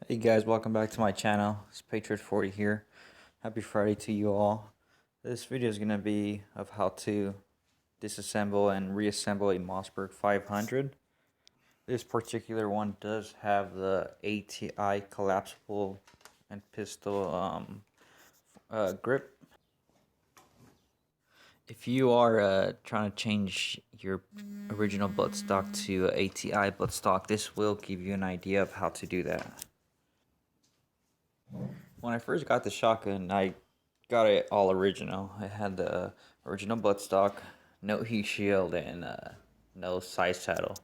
Hey guys, welcome back to my channel. It's Pt.1 here. Happy Friday to you all. This video is going to be of how to disassemble and reassemble a Mossberg 500. This particular one does have the ATI collapsible and pistol grip. If you are trying to change your original buttstock to ATI buttstock, this will give you an idea of how to do that. When I first got the shotgun, I got it all original. I had the original buttstock, no heat shield, and no side saddle.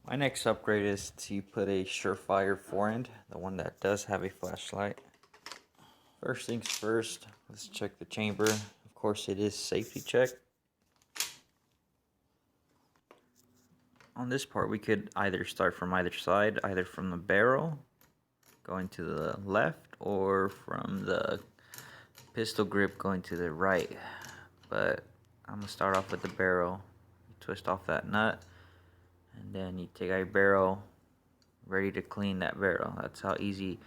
My next upgrade is to put a Surefire forend, the one that does have a flashlight. First things first, let's check the chamber. Of course, it is safety check. On this part, we could either start from either side, either from the barrel, going to the left, or from the pistol grip going to the right. But I'm gonna start off with the barrel. You twist off that nut, and then you take out your barrel, ready to clean that barrel. That's how easy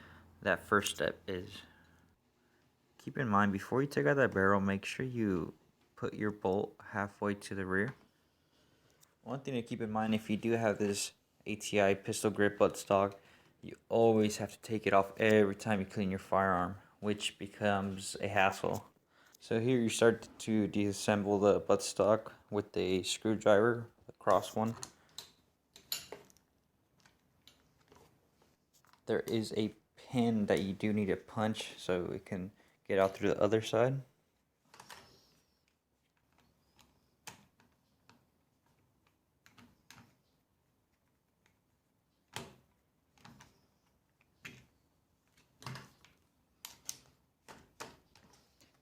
that first step is. Keep in mind, before you take out that barrel, make sure you put your bolt halfway to the rear. One thing to keep in mind, if you do have this ATI pistol grip buttstock, you always have to take it off every time you clean your firearm, which becomes a hassle. So here you start to disassemble the buttstock with a screwdriver, the cross one. There is a pin that you do need to punch so it can get out through the other side.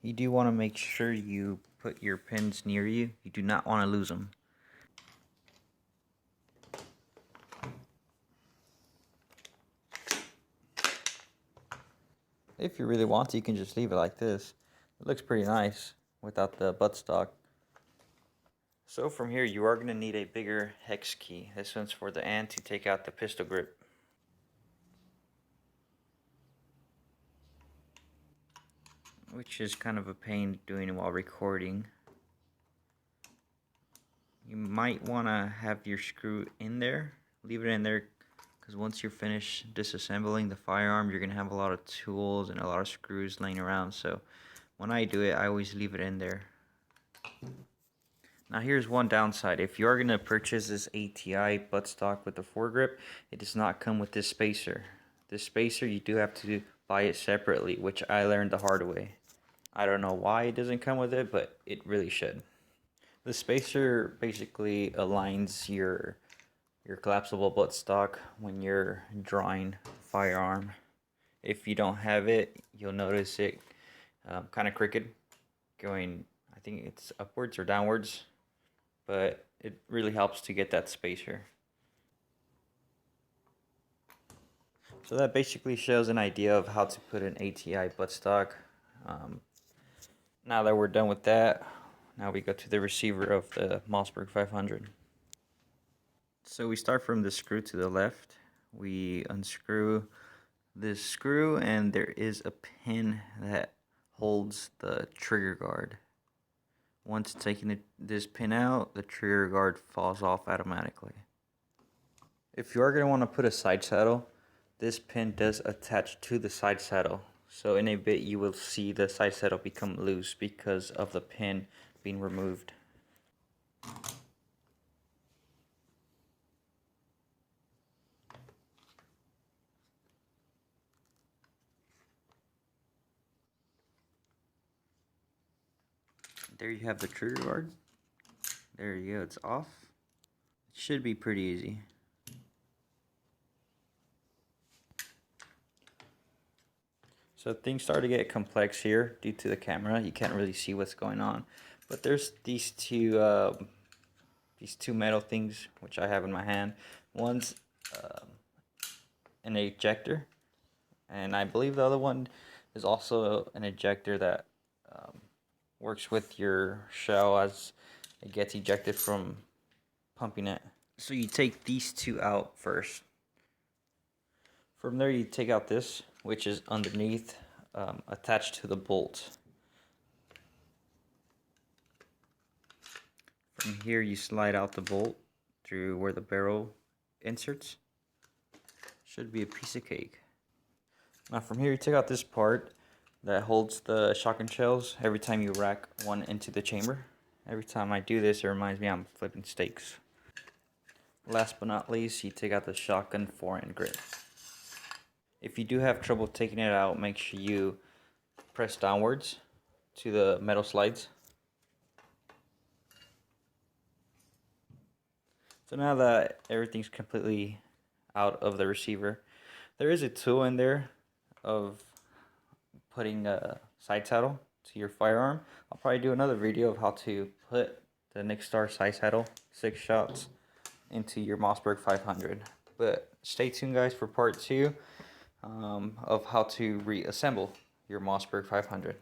You do want to make sure you put your pins near you. You do not want to lose them. If you really want to, you can just leave it like this. It looks pretty nice without the buttstock. So from here, you are going to need a bigger hex key. This one's for the end to take out the pistol grip. Which is kind of a pain doing while recording. You might want to have your screw in there. Leave it in there, because once you're finished disassembling the firearm, you're going to have a lot of tools and a lot of screws laying around. So when I do it, I always leave it in there. Now here's one downside. If you are going to purchase this ATI buttstock with the foregrip, it does not come with this spacer. This spacer, you do have to buy it separately, which I learned the hard way. I don't know why it doesn't come with it, but it really should. The spacer basically aligns your collapsible buttstock when you're drawing firearm. If you don't have it, you'll notice it kind of crooked, going, I think it's upwards or downwards, but it really helps to get that spacer. So that basically shows an idea of how to put an ATI buttstock. Now that we're done with that, now we go to the receiver of the Mossberg 500. So we start from the screw to the left. We unscrew this screw, and there is a pin that holds the trigger guard. Once taking this pin out, the trigger guard falls off automatically. If you are going to want to put a side saddle, this pin does attach to the side saddle. So in a bit you will see the side saddle become loose because of the pin being removed. There you have the trigger guard. There you go, it's off. It should be pretty easy. So things start to get complex here due to the camera. You can't really see what's going on. But there's these two metal things which I have in my hand. One's an ejector, and I believe the other one is also an ejector that works with your shell as it gets ejected from pumping it. So you take these two out first. From there you take out this, which is underneath, attached to the bolt. From here you slide out the bolt through where the barrel inserts. Should be a piece of cake. Now from here you take out this part that holds the shotgun shells every time you rack one into the chamber. Every time I do this, it reminds me I'm flipping steaks. Last but not least, you take out the shotgun forend grip. If you do have trouble taking it out, make sure you press downwards to the metal slides. So now that everything's completely out of the receiver, there is a tool in there of putting a side saddle to your firearm. I'll probably do another video of how to put the Nick Star side saddle 6 shots into your Mossberg 500. But stay tuned guys for part 2 of how to reassemble your Mossberg 500.